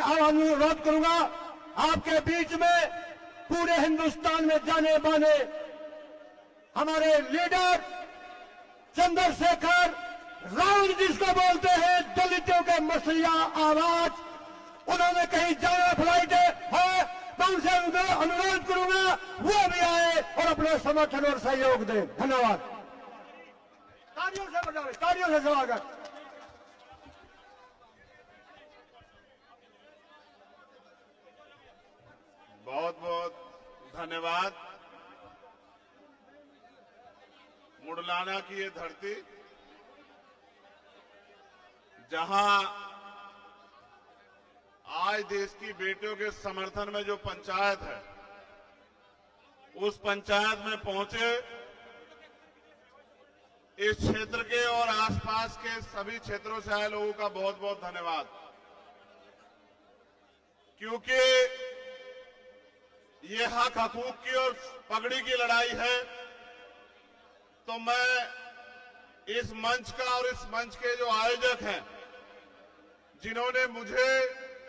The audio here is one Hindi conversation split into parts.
अनुरोध करूंगा आपके बीच में पूरे हिंदुस्तान में जाने माने हमारे लीडर चंद्रशेखर राउत जिसको बोलते हैं दलितों के मसलिया आवाज, उन्होंने कहीं जाना फ्लाइट है तो उनसे अनुरोध करूंगा वो भी आए और अपना समर्थन और सहयोग दें। धन्यवाद। तालियों से बजाएं, तालियों से स्वागत। बहुत बहुत धन्यवाद। मुडलाना की ये धरती जहां आज देश की बेटियों के समर्थन में जो पंचायत है, उस पंचायत में पहुंचे इस क्षेत्र के और आसपास के सभी क्षेत्रों से आए लोगों का बहुत बहुत धन्यवाद। क्योंकि ये हक हकूक की और पगड़ी की लड़ाई है, तो मैं इस मंच का और इस मंच के जो आयोजक हैं, जिन्होंने मुझे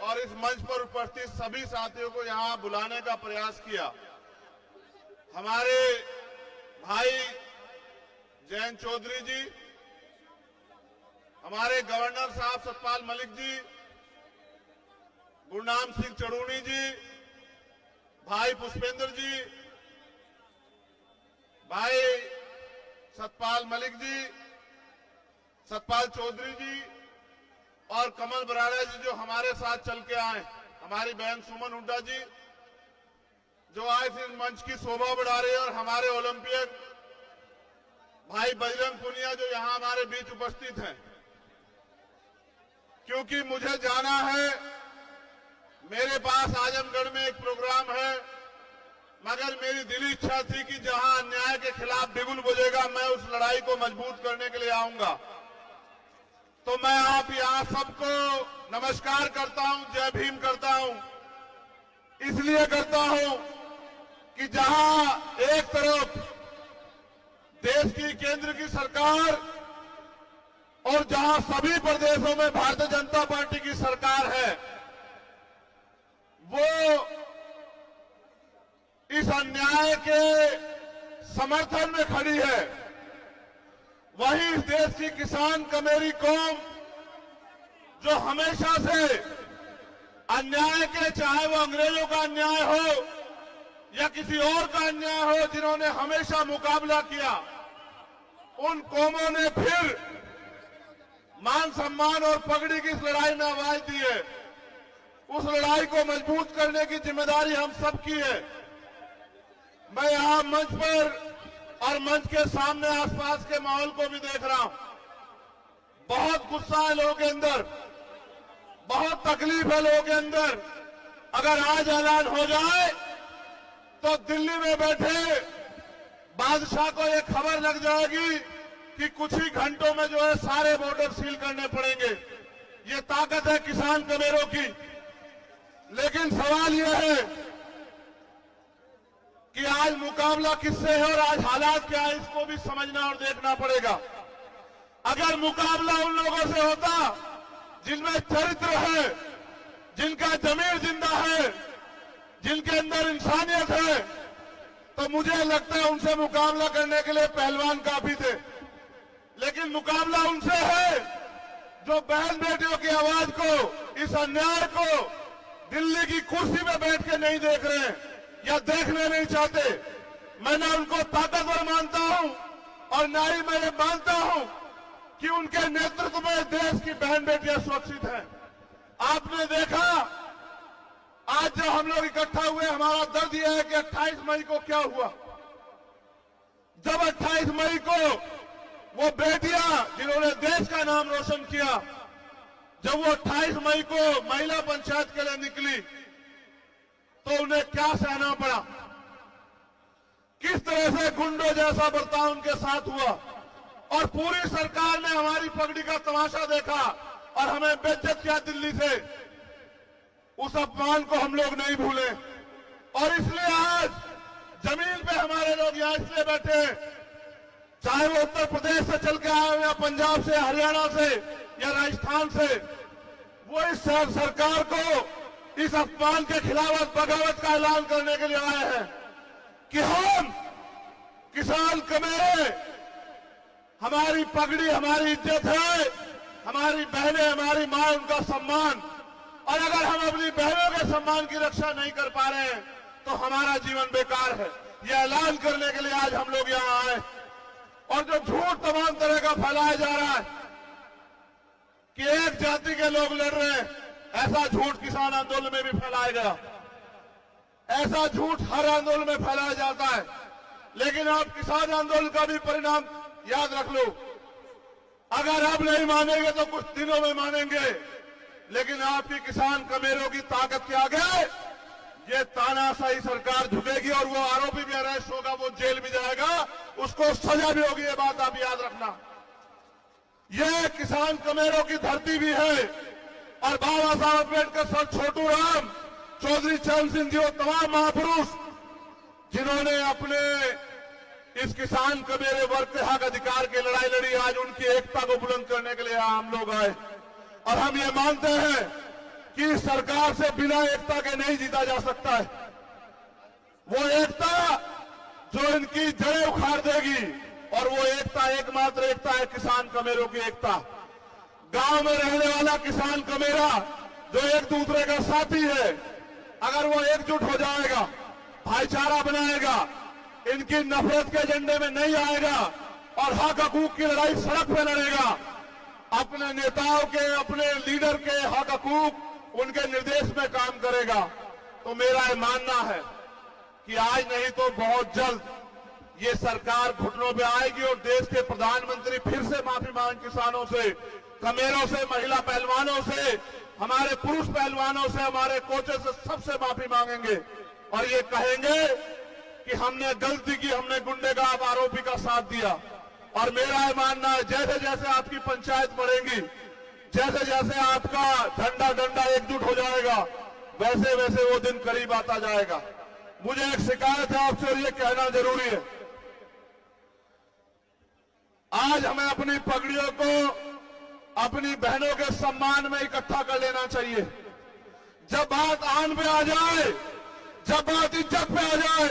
और इस मंच पर उपस्थित सभी साथियों को यहां बुलाने का प्रयास किया, हमारे भाई जयंत चौधरी जी, हमारे गवर्नर साहब सतपाल मलिक जी, गुरनाम सिंह चड़ूनी जी, भाई पुष्पेंद्र जी, भाई सतपाल मलिक जी, सतपाल चौधरी जी और कमल बराड़ा जी जो हमारे साथ चल के आए, हमारी बहन सुमन हुड्डा जी जो आज इस मंच की शोभा बढ़ा रहे हैं, और हमारे ओलंपियन भाई बजरंग पुनिया जो यहां हमारे बीच उपस्थित हैं। क्योंकि मुझे जाना है, मेरे पास आजमगढ़ में एक प्रोग्राम है, मगर मेरी दिली इच्छा थी कि जहां अन्याय के खिलाफ बिगुल बजेगा, मैं उस लड़ाई को मजबूत करने के लिए आऊंगा। तो मैं आप यहां सबको नमस्कार करता हूं, जय भीम करता हूं। इसलिए करता हूं कि जहां एक तरफ देश की केंद्र की सरकार और जहां सभी प्रदेशों में भारतीय जनता पार्टी की सरकार है, वो इस अन्याय के समर्थन में खड़ी है, वहीं इस देश की किसान कमेरी कौम जो हमेशा से अन्याय के, चाहे वो अंग्रेजों का अन्याय हो या किसी और का अन्याय हो, जिन्होंने हमेशा मुकाबला किया, उन कौमों ने फिर मान सम्मान और पगड़ी की इस लड़ाई में आवाज दी है। उस लड़ाई को मजबूत करने की जिम्मेदारी हम सबकी है। मैं यहां मंच पर और मंच के सामने आसपास के माहौल को भी देख रहा हूं। बहुत गुस्सा है लोगों के अंदर, बहुत तकलीफ है लोगों के अंदर। अगर आज ऐलान हो जाए तो दिल्ली में बैठे बादशाह को यह खबर लग जाएगी कि कुछ ही घंटों में जो है सारे बॉर्डर सील करने पड़ेंगे। ये ताकत है किसान कमेरों की। लेकिन सवाल यह है कि आज मुकाबला किससे है और आज हालात क्या है, इसको भी समझना और देखना पड़ेगा। अगर मुकाबला उन लोगों से होता जिनमें चरित्र है, जिनका जमीर जिंदा है, जिनके अंदर इंसानियत है, तो मुझे लगता है उनसे मुकाबला करने के लिए पहलवान काफी थे। लेकिन मुकाबला उनसे है जो बहन बेटियों की आवाज को, इस अन्याय को दिल्ली की कुर्सी में बैठ के नहीं देख रहे हैं या देखने नहीं चाहते। मैं ना उनको ताकतवर मानता हूं और ना ही मैं ये मानता हूं कि उनके नेतृत्व में देश की बहन बेटियां सुरक्षित हैं। आपने देखा आज जब हम लोग इकट्ठा हुए, हमारा दर्द यह है कि 28 मई को क्या हुआ। जब 28 मई को वो बेटियां जिन्होंने देश का नाम रोशन किया, जब वो 28 मई को महिला पंचायत के लिए निकली, तो उन्हें क्या सहना पड़ा, किस तरह से गुंडों जैसा बर्ताव उनके साथ हुआ, और पूरी सरकार ने हमारी पगड़ी का तमाशा देखा और हमें बेइज्जत किया दिल्ली से। उस अपमान को हम लोग नहीं भूले और इसलिए आज जमीन पे हमारे लोग यहां इसलिए बैठे हैं, चाहे वो उत्तर प्रदेश से चल के आए या पंजाब से, हरियाणा से या राजस्थान से, वो इस सरकार को इस अपमान के खिलाफ बगावत का ऐलान करने के लिए आए हैं कि हम किसान कमेरे, हमारी पगड़ी हमारी इज्जत है, हमारी बहनें हमारी मां उनका सम्मान, और अगर हम अपनी बहनों के सम्मान की रक्षा नहीं कर पा रहे हैं तो हमारा जीवन बेकार है। यह ऐलान करने के लिए आज हम लोग यहां आए। और जो झूठ तमाम तरह का फैलाया जा रहा है कि एक जाति के लोग लड़ रहे हैं, ऐसा झूठ किसान आंदोलन में भी फैलाया गया। ऐसा झूठ हर आंदोलन में फैलाया जाता है, लेकिन आप किसान आंदोलन का भी परिणाम याद रख लो। अगर अब नहीं मानेंगे तो कुछ दिनों में मानेंगे, लेकिन आपकी किसान कमेरों की ताकत के आगे ये तानाशाही सरकार झुकेगी और वो आरोपी भी अरेस्ट होगा, वो जेल भी जाएगा, उसको सजा भी होगी। ये बात आप याद रखना। ये किसान कमेरों की धरती भी है और बाबा साहब अम्बेडकर, सर छोटू राम, चौधरी चरण सिंह जी, वो तमाम महापुरुष जिन्होंने अपने इस किसान कमेरे वर्ग के हक अधिकार की लड़ाई लड़ी, आज उनकी एकता को बुलंद करने के लिए हम लोग आए। और हम ये मानते हैं कि सरकार से बिना एकता के नहीं जीता जा सकता है। वो एकता जो इनकी जड़ें उखाड़ देगी, और वो एकता एकमात्र एकता है किसान कमेरों की एकता। गांव में रहने वाला किसान कमेरा जो एक दूसरे का साथी है, अगर वो एकजुट हो जाएगा, भाईचारा बनाएगा, इनकी नफरत के एजेंडे में नहीं आएगा और हक हकूक की लड़ाई सड़क पे लड़ेगा, अपने नेताओं के, अपने लीडर के हक हकूक उनके निर्देश में काम करेगा, तो मेरा ये मानना है कि आज नहीं तो बहुत जल्द ये सरकार घुटनों पे आएगी और देश के प्रधानमंत्री फिर से माफी मांग किसानों से, कमेरों से, महिला पहलवानों से, हमारे पुरुष पहलवानों से, हमारे कोचेस से, सबसे माफी मांगेंगे और ये कहेंगे कि हमने गलती की, हमने गुंडेगार आरोपी का साथ दिया। और मेरा ये मानना है जैसे जैसे आपकी पंचायत बढ़ेगी, जैसे जैसे आपका झंडा डंडा एकजुट हो जाएगा, वैसे वैसे वो दिन करीब आता जाएगा। मुझे एक शिकायत है आपसे और ये कहना जरूरी है। आज हमें अपनी पगड़ियों को अपनी बहनों के सम्मान में इकट्ठा कर लेना चाहिए। जब बात आन पे आ जाए, जब बात इज्जत पे आ जाए,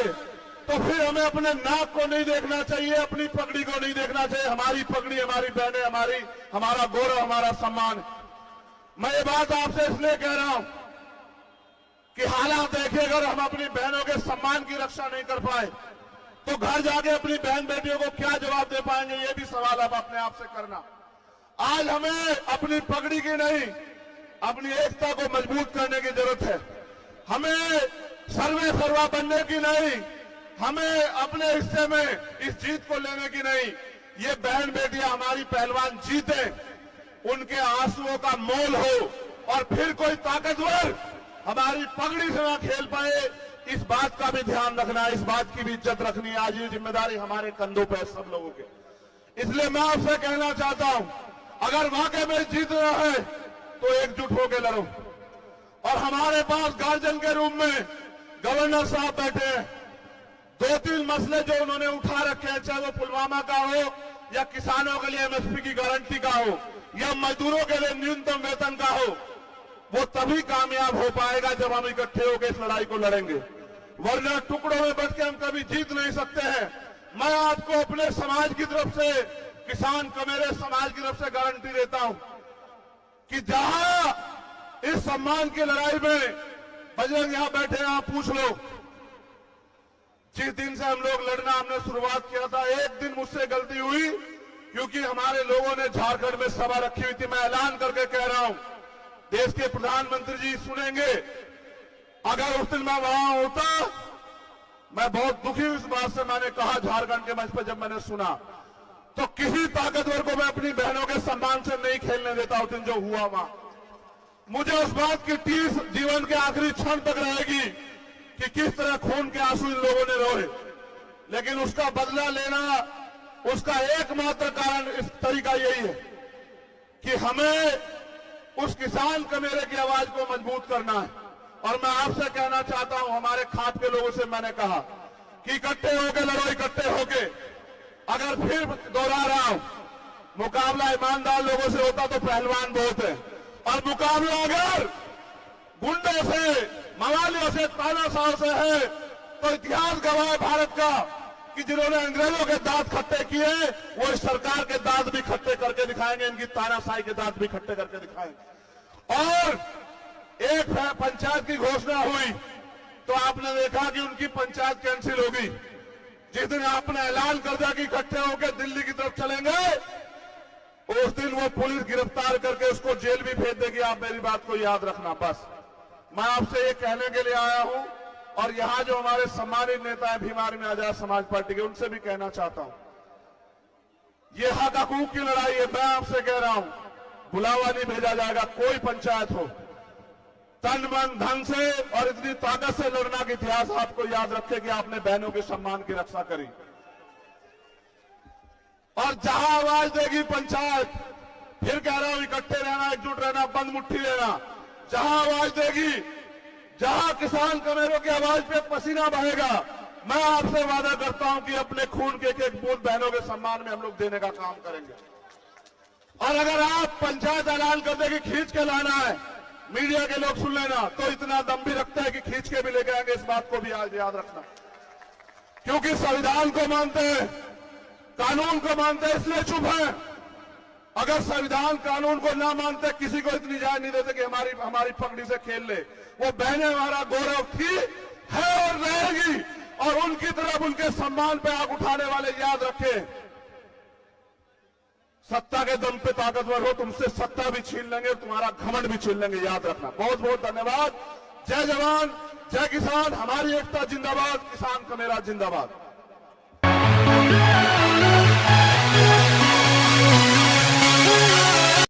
तो फिर हमें अपने नाक को नहीं देखना चाहिए, अपनी पगड़ी को नहीं देखना चाहिए। हमारी पगड़ी, हमारी बहनें, हमारा गौरव, हमारा सम्मान। मैं ये बात आपसे इसलिए कह रहा हूं कि हालात देखिए, अगर हम अपनी बहनों के सम्मान की रक्षा नहीं कर पाए तो घर जाके अपनी बहन बेटियों को क्या जवाब दे पाएंगे, ये भी सवाल आप अपने आप से करना। आज हमें अपनी पगड़ी की नहीं, अपनी एकता को मजबूत करने की जरूरत है। हमें सर्वे सर्वा बनने की नहीं, हमें अपने हिस्से में इस जीत को लेने की नहीं। ये बहन बेटियां हमारी पहलवान जीते, उनके आंसुओं का मोल हो और फिर कोई ताकतवर हमारी पगड़ी से ना खेल पाए, इस बात का भी ध्यान रखना है, इस बात की भी इज्जत रखनी है। आज ये जिम्मेदारी हमारे कंधों पर है सब लोगों के। इसलिए मैं आपसे कहना चाहता हूं, अगर वाकई में जीतना है तो एकजुट होकर लड़ो। और हमारे पास गार्जियन के रूप में गवर्नर साहब बैठे हैं। 2-3 मसले जो उन्होंने उठा रखे हैं, चाहे वो पुलवामा का हो या किसानों के लिए एमएसपी की गारंटी का हो या मजदूरों के लिए न्यूनतम वेतन का हो, वो तभी कामयाब हो पाएगा जब हम इकट्ठे होकर इस लड़ाई को लड़ेंगे। वरना टुकड़ों में बट के हम कभी जीत नहीं सकते हैं। मैं आपको अपने समाज की तरफ से, किसान कमेरे समाज की तरफ से गारंटी देता हूं कि जहां इस सम्मान की लड़ाई में, बजरंग यहां बैठे हैं, आप पूछ लो, जिस दिन से हम लोग लड़ना हमने शुरुआत किया था, एक दिन मुझसे गलती हुई क्योंकि हमारे लोगों ने झारखंड में सभा रखी हुई थी। मैं ऐलान करके कह रहा हूं, देश के प्रधानमंत्री जी सुनेंगे, अगर उस दिन मैं वहां होता, मैं बहुत दुखी हूं इस बात से। मैंने कहा झारखंड के मंच पर जब मैंने सुना, तो किसी ताकतवर को मैं अपनी बहनों के सम्मान से नहीं खेलने देता। उस दिन जो हुआ वहां, मुझे उस बात की टीस जीवन के आखिरी क्षण तक रहेगी कि किस तरह खून के आंसू इन लोगों ने रोए। लेकिन उसका बदला लेना, उसका एकमात्र कारण इस तरीका यही है कि हमें उस किसान कमेरे की आवाज को मजबूत करना है। और मैं आपसे कहना चाहता हूं, हमारे खाप के लोगों से मैंने कहा कि इकट्ठे होके लड़ो, इकट्ठे होके। अगर फिर दोहरा रहा हूं, मुकाबला ईमानदार लोगों से होता तो पहलवान बहुत है, और मुकाबला अगर गुंडों से, मवालियों से, तानाशाह से है, तो इतिहास गवाह है भारत का कि जिन्होंने अंग्रेजों के दांत खट्टे किए वो इस सरकार के दांत भी खट्टे करके दिखाएंगे, इनकी तानाशाही के दांत भी खट्टे करके दिखाएंगे। और एक पंचायत की घोषणा हुई तो आपने देखा कि उनकी पंचायत कैंसिल होगी। जिस दिन आपने ऐलान कर दिया कि इकट्ठे होकर दिल्ली की तरफ चलेंगे, उस दिन वो पुलिस गिरफ्तार करके उसको जेल भी भेज देगी। आप मेरी बात को याद रखना। बस मैं आपसे ये कहने के लिए आया हूं, और यहां जो हमारे सम्मानित नेता है भीम आर्मी आजाद समाज पार्टी के, उनसे भी कहना चाहता हूं, ये हक हकूक की लड़ाई है। मैं आपसे कह रहा हूं, बुलावा नहीं भेजा जाएगा। कोई पंचायत हो, तन मन धन से और इतनी ताकत से लड़ना का इतिहास आपको याद रखे कि आपने बहनों के सम्मान की रक्षा करी। और जहां आवाज देगी पंचायत, फिर कह रहा हूं, इकट्ठे रहना, एकजुट रहना, बंद मुट्ठी रहना। जहां आवाज देगी, जहां किसान कमेरों की आवाज पे पसीना बहेगा, मैं आपसे वादा करता हूं कि अपने खून के एक बूंद बहनों के सम्मान में हम लोग देने का काम करेंगे। और अगर आप पंचायत ऐलान कर दे कि खींच के लाना है, मीडिया के लोग सुन लेना, तो इतना दम भी रखता है कि खींच के भी लेके आएंगे। इस बात को भी आज याद रखना, क्योंकि संविधान को मानते हैं, कानून को मानते हैं, इसलिए चुप है। अगर संविधान कानून को ना मानते, किसी को इतनी इजाजत नहीं देते कि हमारी पगड़ी से खेल ले। वो बहनें हमारा गौरव थी, है और रहेगी। और उनकी तरफ, उनके सम्मान पे आग उठाने वाले याद रखें, सत्ता के दम पे ताकतवर हो, तुमसे सत्ता भी छीन लेंगे, तुम्हारा घमंड भी छीन लेंगे। याद रखना। बहुत बहुत धन्यवाद। जय जवान, जय किसान। हमारी एकता जिंदाबाद, किसान का मेरा जिंदाबाद।